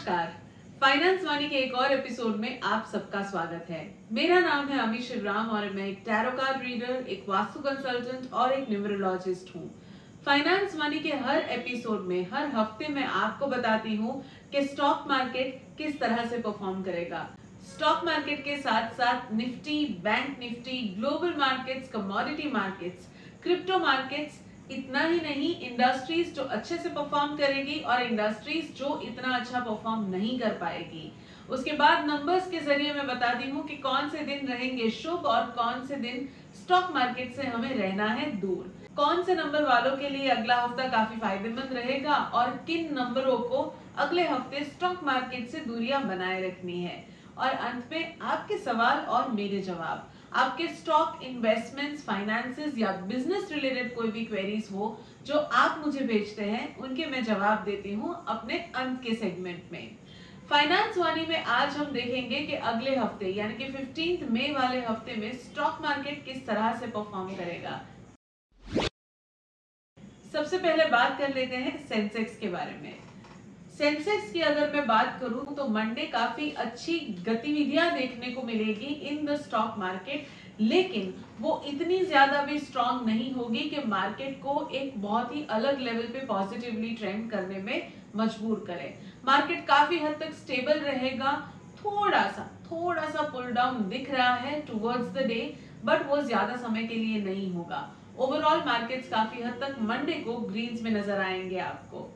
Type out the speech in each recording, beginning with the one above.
नमस्कार। फाइनेंस वाणी के एक और एपिसोड में आप सबका स्वागत है। मेरा नाम है अमी शिवराम और मैं एक टैरो कार्ड रीडर, एक वास्तु कंसल्टेंट और एक न्यूमरोलॉजिस्ट हूँ। फाइनेंस वाणी के हर एपिसोड में हर हफ्ते मैं आपको बताती हूँ कि स्टॉक मार्केट किस तरह से परफॉर्म करेगा। स्टॉक मार्केट के साथ साथ Nifty, bank Nifty, global markets, commodity markets, crypto markets, इतना ही नहीं, इंडस्ट्रीज जो अच्छे से परफॉर्म करेगी और इंडस्ट्रीज जो इतना अच्छा परफॉर्म नहीं कर पाएगी। उसके बाद नंबर्स के जरिए मैं बताती हूँ कि कौन से दिन रहेंगे शुभ और कौन से दिन स्टॉक मार्केट से हमें रहना है दूर। कौन से नंबर वालों के लिए अगला हफ्ता काफी फायदेमंद रहेगा और किन नंबरों को अगले हफ्ते स्टॉक मार्केट से दूरियां बनाए रखनी है। और अंत में आपके सवाल और मेरे जवाब। आपके स्टॉक, इन्वेस्टमेंट्स, फाइनेंसेस या बिजनेस रिलेटेड कोई भी क्वेरीज हो जो आप मुझे भेजते हैं, उनके मैं जवाब देती हूँ अपने अंत के सेगमेंट में। फाइनेंस वाणी में आज हम देखेंगे कि अगले हफ्ते यानी कि 15 मई वाले हफ्ते में स्टॉक मार्केट किस तरह से परफॉर्म करेगा। सबसे पहले बात कर लेते हैं सेंसेक्स के बारे में। सेंसेक्स की अगर मैं बात करूं तो मंडे काफी अच्छी गतिविधियां देखने को मिलेगी इन द स्टॉक मार्केट, लेकिन वो इतनी ज्यादा भी स्ट्रांग नहीं होगी कि मार्केट को एक बहुत ही अलग लेवल पे पॉजिटिवली ट्रेंड करने में मजबूर करे। मार्केट काफी हद तक स्टेबल रहेगा। थोड़ा सा पुल डाउन दिख रहा है टुवर्ड्स द डे, बट वो ज्यादा समय के लिए नहीं होगा। ओवरऑल मार्केट्स काफी हद तक मंडे को ग्रीन्स में नजर आएंगे आपको।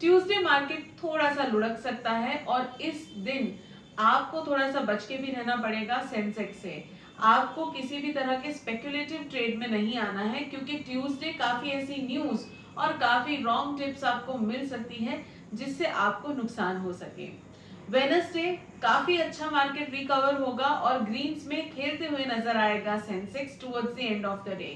ट्यूसडे मार्केट थोड़ा सा लुढ़क सकता है और इस दिन आपको थोड़ा सा बच के भी रहना पड़ेगा सेंसेक्स से। आपको किसी भी तरह के स्पेकुलेटिव ट्रेड में नहीं आना है, क्योंकि ट्यूसडे काफी ऐसी न्यूज और काफी रॉन्ग टिप्स आपको मिल सकती है जिससे आपको नुकसान हो सके। वेडनेसडे काफी अच्छा मार्केट रिकवर होगा और ग्रीन्स में खेलते हुए नजर आएगा Sensex towards the end of the day.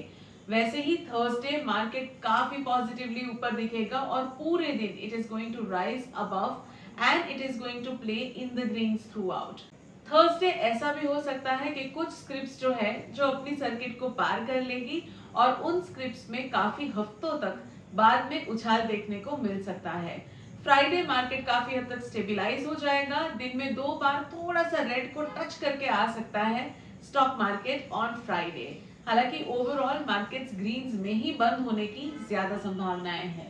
वैसे ही थर्सडे मार्केट काफी पॉजिटिवली ऊपर दिखेगा और पूरे दिन it is going to rise above and it is going to play in the greens throughout. Thursday ऐसा भी हो सकता है कि कुछ स्क्रिप्ट्स जो है जो अपनी सर्किट को पार कर लेगी और उन स्क्रिप्ट्स में काफी हफ्तों तक बाद में उछाल देखने को मिल सकता है। फ्राइडे मार्केट काफी हद तक स्टेबिलाईज हो जाएगा। दिन में 2 बार थोड़ा सा रेड को टच करके आ सकता है स्टॉक मार्केट ऑन फ्राइडे। हालांकि ओवरऑल मार्केट्स ग्रीन्स में ही बंद होने की ज्यादा संभावनाएं हैं।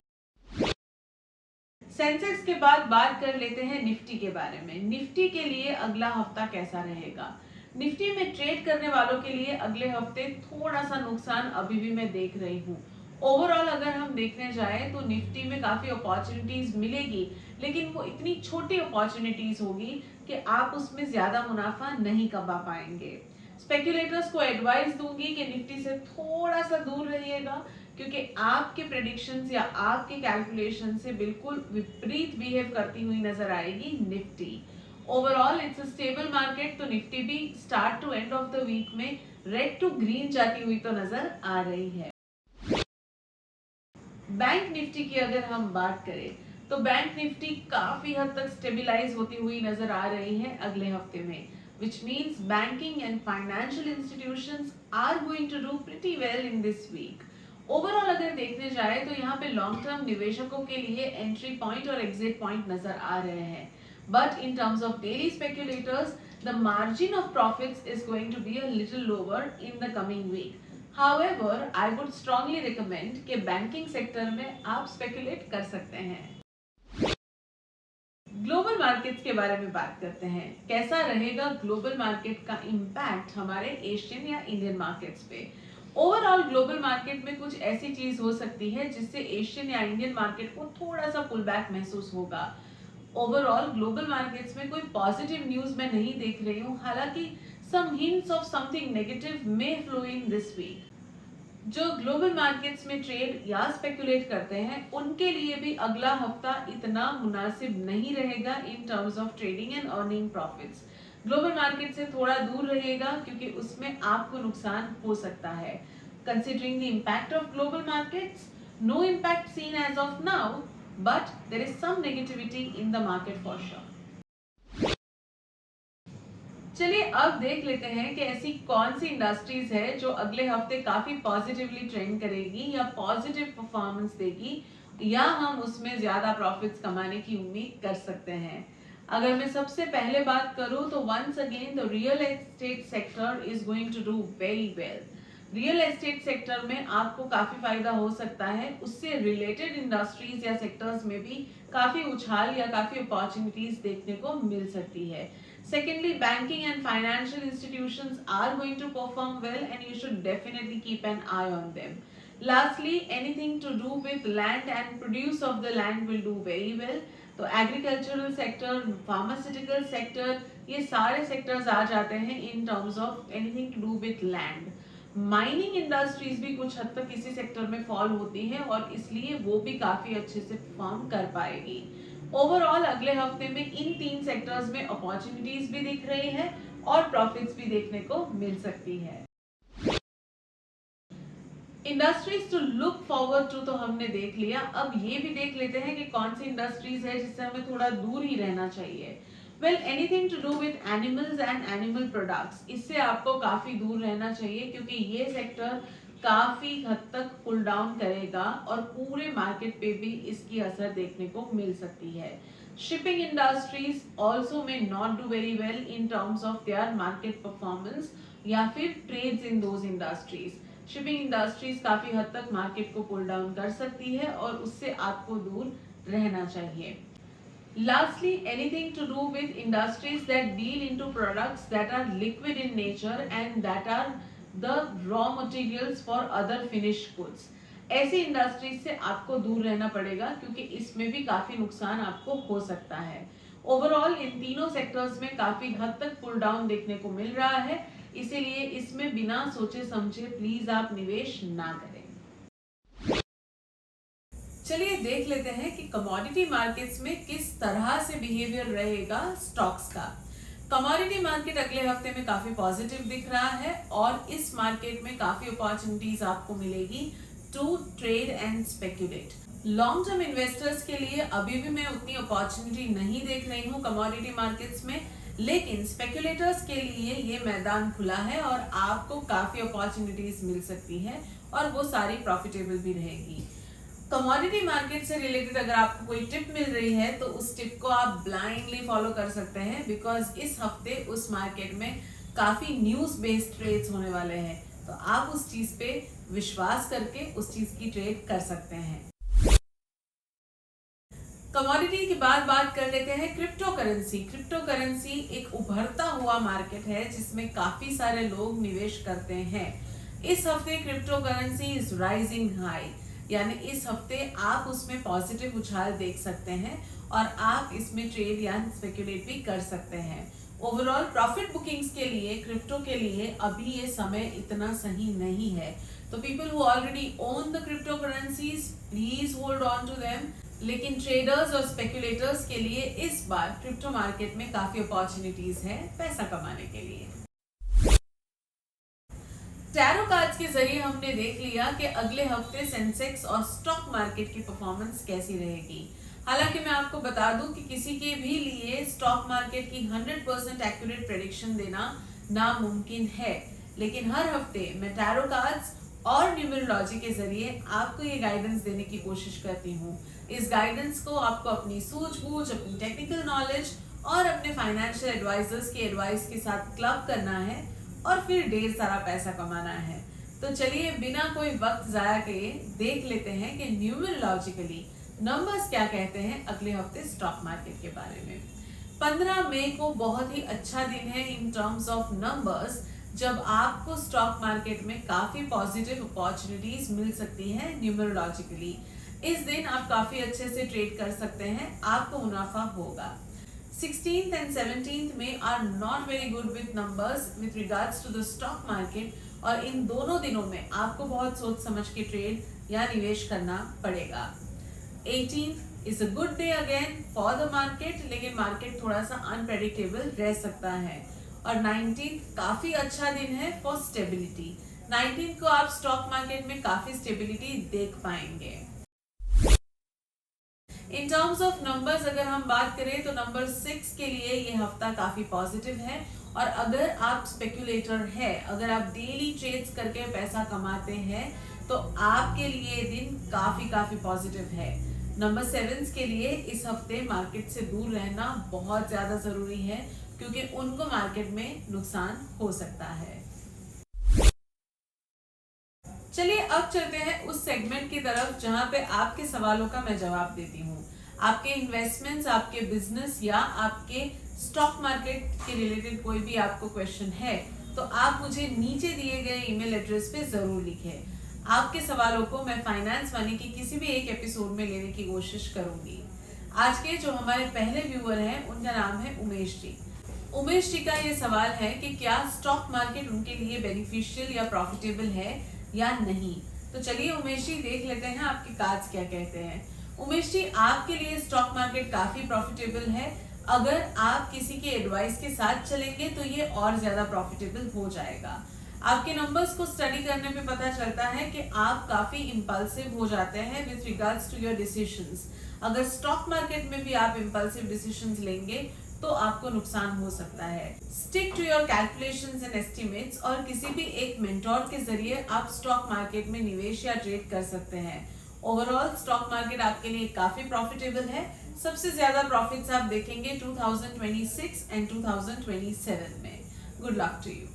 सेंसेक्स के बाद बात कर लेते हैं निफ्टी के बारे में। निफ्टी के लिए अगला हफ्ता कैसा रहेगा। निफ्टी में ट्रेड करने वालों के लिए अगले हफ्ते थोड़ा सा नुकसान अभी भी मैं देख रही हूँ। ओवरऑल अगर हम देखने जाए तो निफ्टी में काफी अपॉर्चुनिटीज मिलेगी, लेकिन वो इतनी छोटी अपॉर्चुनिटीज होगी कि आप उसमें ज्यादा मुनाफा नहीं कमा पाएंगे। स्पेक्युलेटर्स को एडवाइस दूंगी कि निफ्टी से थोड़ा सा दूर रहिएगा, क्योंकि आपके प्रेडिक्शंस या आपके कैलकुलेशन से बिल्कुल विपरीत बिहेव करती हुई नजर आएगी Nifty. Overall it's a stable market, तो निफ्टी भी start to end of the week में रेड टू ग्रीन जाती हुई तो नजर आ रही है। बैंक निफ्टी की अगर हम बात करें तो बैंक निफ्टी काफी हद तक स्टेबिलाईज होती हुई नजर आ रही है अगले हफ्ते में, which means banking and financial institutions are going to do pretty well in this week. Overall अगर देखने जाए तो यहाँ पे लॉन्ग टर्म निवेशकों के लिए एंट्री पॉइंट और एग्जिट पॉइंट नजर आ रहे हैं, but in terms of daily speculators the margin of profits is going to be a little lower in the coming week. However, I would strongly recommend कि banking sector में आप speculate कर सकते हैं। ग्लोबल मार्केट्स के बारे में बात करते हैं। कैसा रहेगा ग्लोबल मार्केट का इम्पैक्ट हमारे एशियन या इंडियन मार्केट्स पे। ओवरऑल ग्लोबल मार्केट में कुछ ऐसी चीज हो सकती है जिससे एशियन या इंडियन मार्केट को थोड़ा सा पुल बैक महसूस होगा। ओवरऑल ग्लोबल मार्केट्स में कोई पॉजिटिव न्यूज मैं नहीं देख रही हूँ, हालांकि some hints of something negative may flow in this week. जो ग्लोबल मार्केट्स में ट्रेड या स्पेकुलेट करते हैं उनके लिए भी अगला हफ्ता इतना मुनासिब नहीं रहेगा इन terms of trading and earning profits. Global market से थोड़ा दूर रहेगा क्योंकि उसमें आपको नुकसान हो सकता है। Considering the impact of global markets, no impact seen as of now, but there is some negativity in the market for sure. चलिए अब देख लेते हैं कि ऐसी कौन सी इंडस्ट्रीज है जो अगले हफ्ते काफी पॉजिटिवली ट्रेंड करेगी या पॉजिटिव परफॉर्मेंस देगी या हम उसमें ज्यादा प्रॉफिट्स कमाने की उम्मीद कर सकते हैं। अगर मैं सबसे पहले बात करूं तो once again the real estate sector is going to do very well. Real estate sector में आपको काफी फायदा हो सकता है, उससे रिलेटेड इंडस्ट्रीज या सेक्टर्स में भी काफी उछाल या काफी अपॉर्चुनिटीज देखने को मिल सकती है। Secondly, banking and financial institutions are going to perform well and you should definitely keep an eye on them. Lastly, anything to do with land and produce of the land will do very well. तो agricultural sector, pharmaceutical sector, ये सारे sectors आ जाते हैं in terms of anything to do with land. Mining industries भी कुछ हद तक इसी सेक्टर में फॉल होती है और इसलिए वो भी काफी अच्छे से परफॉर्म कर पाएगी। ओवरऑल अगले हफ्ते में इन तीन सेक्टर्स में अपॉर्चुनिटीज भी दिख रही है और प्रॉफिट्स भी देखने को मिल सकती है। Industries to look forward to तो हमने देख लिया, अब ये भी देख लेते हैं कि कौन सी इंडस्ट्रीज है जिससे हमें थोड़ा दूर ही रहना चाहिए। Well, anything to do with animals and animal products, इससे आपको काफी दूर रहना चाहिए क्योंकि ये सेक्टर काफी हद तक पुल डाउन करेगा और पूरे मार्केट पे भी इसकी असर देखने को मिल सकती है। Shipping industries also may not do very well in terms of their market performance या फिर trades in those industries. Shipping industries काफी हद तक मार्केट को पुल डाउन कर सकती है और उससे आपको दूर रहना चाहिए। Lastly, anything to do with industries that deal into products that are liquid in nature and that are the raw materials for other finished goods. ऐसी इंडस्ट्रीज से आपको दूर रहना पड़ेगा क्योंकि इसमें भी काफी नुकसान आपको हो सकता है। ओवरऑल इन तीनों सेक्टर्स में काफी हद तक पुल डाउन देखने को मिल रहा है, इसीलिए इसमें बिना सोचे समझे प्लीज आप निवेश ना करें। चलिए देख लेते हैं कि कमोडिटी मार्केट्स में किस तरह से बिहेवियर रहेगा स्टॉक्स का। कमोडिटी मार्केट अगले हफ्ते में काफी पॉजिटिव दिख रहा है और इस मार्केट में काफी अपॉर्चुनिटीज आपको मिलेगी to trade and speculate. Long term investors के लिए अभी भी मैं उतनी अपॉर्चुनिटी नहीं देख रही हूँ कमोडिटी मार्केट्स में, लेकिन स्पेक्यूलेटर्स के लिए ये मैदान खुला है और आपको काफी अपॉर्चुनिटीज मिल सकती है और वो सारी प्रॉफिटेबल भी रहेगी। कमोडिटी मार्केट से रिलेटेड अगर आपको कोई टिप मिल रही है तो उस टिप को आप ब्लाइंडली फॉलो कर सकते हैं बिकॉज इस हफ्ते उस मार्केट में काफी न्यूज बेस्ड ट्रेड्स होने वाले हैं, तो आप उस चीज पे विश्वास करके उस चीज की ट्रेड कर सकते हैं। कमोडिटी के बाद बात कर लेते हैं क्रिप्टो करेंसी। क्रिप्टो करेंसी एक उभरता हुआ मार्केट है जिसमें काफी सारे लोग निवेश करते हैं। इस हफ्ते crypto currency is rising high, यानी इस हफ्ते आप उसमें पॉजिटिव उछाल देख सकते हैं और आप इसमें ट्रेड या स्पेक्यूलेट भी कर सकते हैं। ओवरऑल प्रॉफिट बुकिंग्स के लिए क्रिप्टो के लिए अभी ये समय इतना सही नहीं है, तो people who already own the crypto currencies please hold on to them. लेकिन ट्रेडर्स और स्पेक्यूलेटर्स के लिए इस बार क्रिप्टो मार्केट में काफी अपॉर्चुनिटीज है पैसा कमाने के लिए। टैरो कार्ड्स के जरिए हमने देख लिया कि अगले हफ्ते सेंसेक्स और स्टॉक मार्केट की परफॉर्मेंस कैसी रहेगी। हालांकि मैं आपको बता दूं कि किसी के भी लिए स्टॉक मार्केट की 100% एक्यूरेट प्रेडिक्शन देना नामुमकिन है, लेकिन हर हफ्ते मैं टैरो कार्ड्स और न्यूमरोलॉजी के जरिए आपको ये गाइडेंस देने की कोशिश करती हूँ। इस गाइडेंस को आपको अपनी सूझबूझ, अपनी टेक्निकल नॉलेज और अपने फाइनेंशियल एडवाइजर्स की एडवाइस के साथ क्लब करना है और फिर ढेर सारा पैसा कमाना है। तो चलिए बिना कोई वक्त जाया किए देख लेते हैं कि न्यूमरोलॉजिकली नंबर्स क्या कहते हैं अगले हफ्ते स्टॉक मार्केट के बारे में। 15 मई को बहुत ही अच्छा दिन है इन टर्म्स ऑफ नंबर्स, जब आपको स्टॉक मार्केट में काफी पॉजिटिव अपॉर्चुनिटीज मिल सकती है न्यूमरोलॉजिकली। इस दिन आप काफी अच्छे से ट्रेड कर सकते हैं, आपको मुनाफा होगा। 16th and 17th में are not very good with numbers with regards to the stock market, और इन दोनों दिनों में आपको बहुत सोच समझ के ट्रेड या निवेश करना पड़ेगा। 18th is a good day again for the market, लेकिन मार्केट थोड़ा सा अनप्रेडिक्टेबल रह सकता है। और 19th काफी अच्छा दिन है फॉर स्टेबिलिटी। 19th को आप स्टॉक मार्केट में काफी स्टेबिलिटी देख पाएंगे। इन टर्म्स ऑफ नंबर्स अगर हम बात करें तो नंबर 6 के लिए ये हफ्ता काफी पॉजिटिव है, और अगर आप स्पेक्यूलेटर है, अगर आप डेली ट्रेड्स करके पैसा कमाते हैं तो आपके लिए दिन काफी पॉजिटिव है। नंबर 7 के लिए इस हफ्ते मार्केट से दूर रहना बहुत ज्यादा जरूरी है, क्योंकि उनको मार्केट में नुकसान हो सकता है। चलिए अब चलते हैं उस सेगमेंट की तरफ जहां पे आपके सवालों का मैं जवाब देती हूँ। आपके इन्वेस्टमेंट्स, आपके बिजनेस या आपके स्टॉक मार्केट के रिलेटेड कोई भी आपको क्वेश्चन है तो आप मुझे नीचे दिए गए ईमेल एड्रेस पे जरूर लिखें। आपके सवालों को मैं फाइनेंस वाणी की किसी भी एक एपिसोड में लेने की कोशिश करूंगी। आज के जो हमारे पहले व्यूअर हैं उनका नाम है उमेश जी। उमेश जी का ये सवाल है कि क्या स्टॉक मार्केट उनके लिए बेनिफिशियल या प्रॉफिटेबल है या नहीं। तो चलिए उमेश जी देख लेते हैं आपके कार्ड्स क्या कहते हैं। उमेश जी, आपके लिए स्टॉक मार्केट काफी प्रॉफिटेबल है। अगर आप किसी के एडवाइस के साथ चलेंगे तो ये और ज्यादा प्रॉफिटेबल हो जाएगा। आपके नंबर्स को स्टडी करने पे पता चलता है कि आप काफी इंपल्सिव हो जाते हैं with regards to your decisions. अगर स्टॉक मार्केट में भी आप इंपल्सिव डिसीजंस लेंगे तो आपको नुकसान हो सकता है। Stick to your calculations and estimates और किसी भी एक मेंटोर के जरिए आप स्टॉक मार्केट में निवेश या ट्रेड कर सकते हैं। ओवरऑल स्टॉक मार्केट आपके लिए काफी प्रॉफिटेबल है। सबसे ज्यादा प्रॉफिट्स आप देखेंगे 2026 एंड 2027 में। Good luck to you.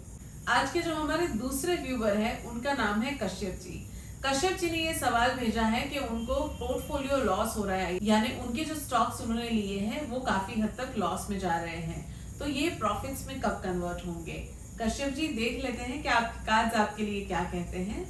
आज के जो हमारे दूसरे व्यूवर हैं उनका नाम है कश्यप जी। कश्यप जी ने ये सवाल भेजा है कि उनको पोर्टफोलियो लॉस हो रहा है, यानी उनके जो स्टॉक्स उन्होंने लिए हैं वो काफी हद तक लॉस में जा रहे हैं, तो ये प्रॉफिट्स में कब कन्वर्ट होंगे। कश्यप जी देख लेते हैं कि आपके कार्ड्स आपके लिए क्या कहते हैं।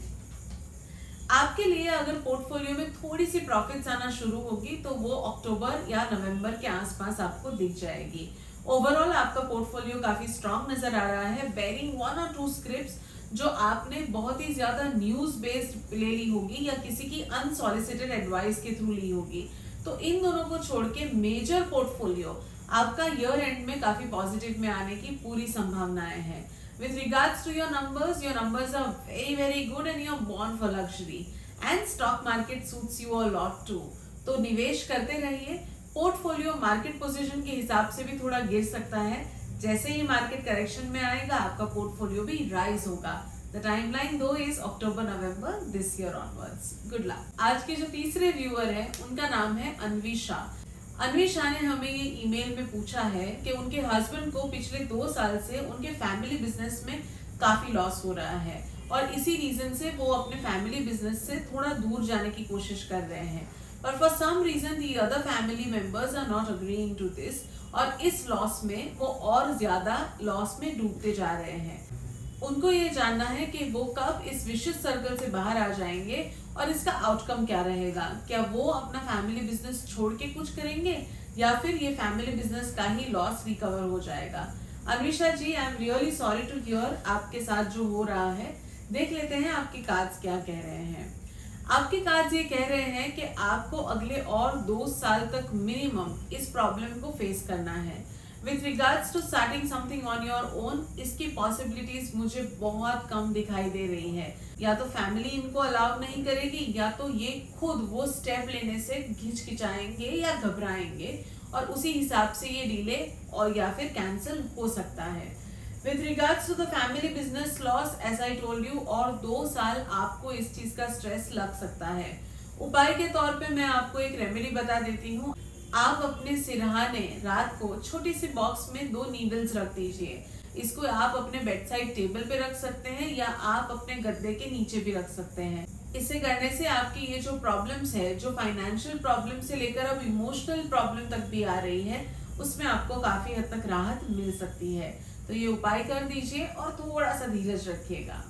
आपके लिए अगर पोर्टफोलियो में थोड़ी सी प्रॉफिट्स आना शुरू होगी तो वो अक्टूबर या नवंबर के आसपास आपको दिख जाएगी। ओवरऑल आपका पोर्टफोलियो काफी स्ट्रांग नजर आ रहा है, बेरिंग 1 और 2 स्क्रिप्ट्स जो आपने बहुत ही ज्यादा न्यूज बेस्ड ले ली होगी या किसी की अनसॉलिसिटेड एडवाइस के थ्रू ली होगी। तो इन दोनों को छोड़ के मेजर पोर्टफोलियो आपका ईयर एंड में काफी पॉजिटिव में आने की पूरी संभावनाएं हैं। With regards to your numbers are very very good and you're born for luxury and stock market suits you a lot too. तो निवेश करते रहिए। पोर्टफोलियो मार्केट पोजीशन के हिसाब से भी थोड़ा गिर सकता है। जैसे ही मार्केट करेक्शन में आएगा आपका पोर्टफोलियो भी राइज होगा। The timeline though is October November this year onwards. Good luck. आज के जो तीसरे व्यूअर है उनका नाम है अन्विशा। अन्विशा ने हमें ये ईमेल में पूछा है कि उनके हस्बैंड को पिछले 2 साल से उनके फैमिली बिजनेस में काफी लॉस हो रहा है और इसी रीजन से वो अपने फैमिली बिजनेस से थोड़ा दूर जाने की कोशिश कर रहे हैं, पर for some reason the other family members are not agreeing to this और इस लॉस में वो और ज्यादा लॉस में डूबते जा रहे हैं। उनको ये जानना है कि वो कब इस विशिष्ट सर्कल से बाहर आ जाएंगे और इसका आउटकम क्या रहेगा। क्या वो अपना फैमिली बिजनेस छोड़ के कुछ करेंगे या फिर ये फैमिली बिजनेस का ही लॉस रिकवर हो जाएगा। Anvisha ji, I am really sorry to hear आपके साथ जो हो रहा है। देख लेते हैं आपके कार्ड्स क्या कह रहे हैं। आपके कार्ड्स ये कह रहे हैं कि आपको अगले और 2 साल तक मिनिमम इस प्रॉब्लम को फेस करना है। With regards to starting something on your own, इसकी पॉसिबिलिटीज मुझे बहुत कम दिखाई दे रही है। या तो फैमिली इनको अलाउ नहीं करेगी या तो ये खुद वो स्टेप लेने से हिचकिचाएंगे या घबराएंगे और उसी हिसाब से ये डिले और या फिर कैंसिल हो सकता है। With regards to the family business loss, as I told you, और 2 साल आपको इस चीज का स्ट्रेस लग सकता है। उपाय के तौर पे मैं आपको एक रेमेडी बता देती हूँ। आप अपने सिरहाने रात को छोटी सी बॉक्स में 2 नीडल्स रख दीजिए। इसको आप अपने बेड साइड टेबल पे रख सकते हैं या आप अपने गद्दे के नीचे भी रख सकते हैं। इसे करने से आपकी ये जो प्रॉब्लम्स है, जो फाइनेंशियल प्रॉब्लम से लेकर अब इमोशनल प्रॉब्लम तक भी आ रही है, उसमें आपको काफी हद तक राहत मिल सकती है। तो ये उपाय कर दीजिए और थोड़ा सा धीरज रखिएगा।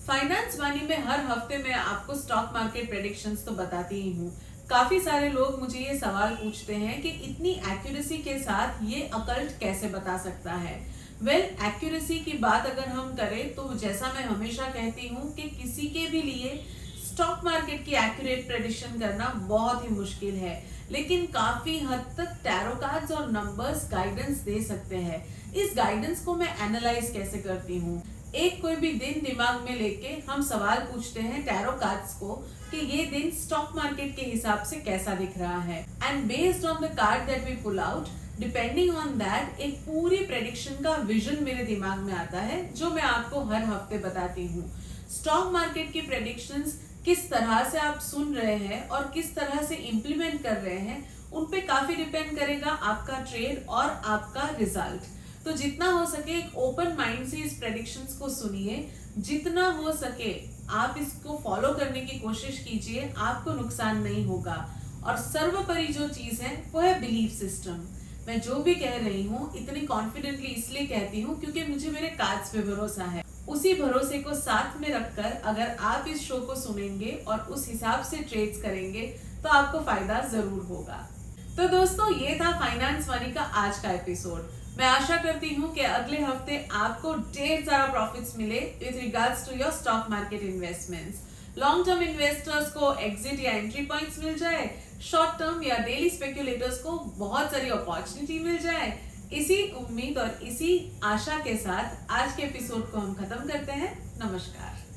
फाइनेंस वाणी में हर हफ्ते मैं आपको स्टॉक मार्केट प्रेडिक्शंस तो बताती ही हूँ। काफी सारे लोग मुझे ये सवाल पूछते हैं कि इतनी एक्यूरेसी के साथ ये अकल्ट कैसे बता सकता है। वेल, एक्यूरेसी की बात अगर हम करें तो जैसा मैं हमेशा कहती हूँ कि किसी के भी लिए स्टॉक मार्केट की एक्यूरेट प्रेडिक्शन करना बहुत ही मुश्किल है, लेकिन काफी हद तक टैरो कार्ड्स और नंबर्स गाइडेंस दे सकते हैं। इस गाइडेंस को मैं एनालाइज कैसे करती हूँ, एक कोई भी दिन दिमाग में लेके हम सवाल पूछते हैं टैरो कार्ड्स को कि ये दिन स्टॉक मार्केट के हिसाब से कैसा दिख रहा है, and based on the card that we pull out, depending on that एक पूरी प्रेडिक्शन का विजन मेरे दिमाग में आता है जो मैं आपको हर हफ्ते बताती हूँ। स्टॉक मार्केट की प्रेडिक्शंस किस तरह से आप सुन रहे हैं और किस तरह से इम्प्लीमेंट कर रहे हैं, उन पे काफी डिपेंड करेगा आपका ट्रेड और आपका रिजल्ट। तो जितना हो सके एक ओपन माइंड से इस प्रेडिक्शंस को सुनिए, जितना हो सके आप इसको फॉलो करने की कोशिश कीजिए, आपको नुकसान नहीं होगा। और सर्वोपरि जो चीज है वो है बिलीफ सिस्टम। मैं जो भी कह रही हूँ इतनी कॉन्फिडेंटली इसलिए कहती हूँ क्योंकि मुझे मेरे कार्ड्स पे भरोसा है। उसी भरोसे को साथ में रखकर अगर आप इस शो को सुनेंगे और उस हिसाब से ट्रेड्स करेंगे तो आपको फायदा जरूर होगा। तो दोस्तों, ये था फाइनेंस मनी का आज का एपिसोड। मैं आशा करती हूँ कि अगले हफ्ते आपको ढेर सारा प्रॉफिट्स मिले with regards to your stock market investments. Long term investors को एग्जिट या एंट्री पॉइंट्स मिल जाए, शॉर्ट टर्म या डेली स्पेक्युलेटर्स को बहुत सारी अपॉर्चुनिटी मिल जाए। इसी उम्मीद और इसी आशा के साथ आज के एपिसोड को हम खत्म करते हैं। नमस्कार।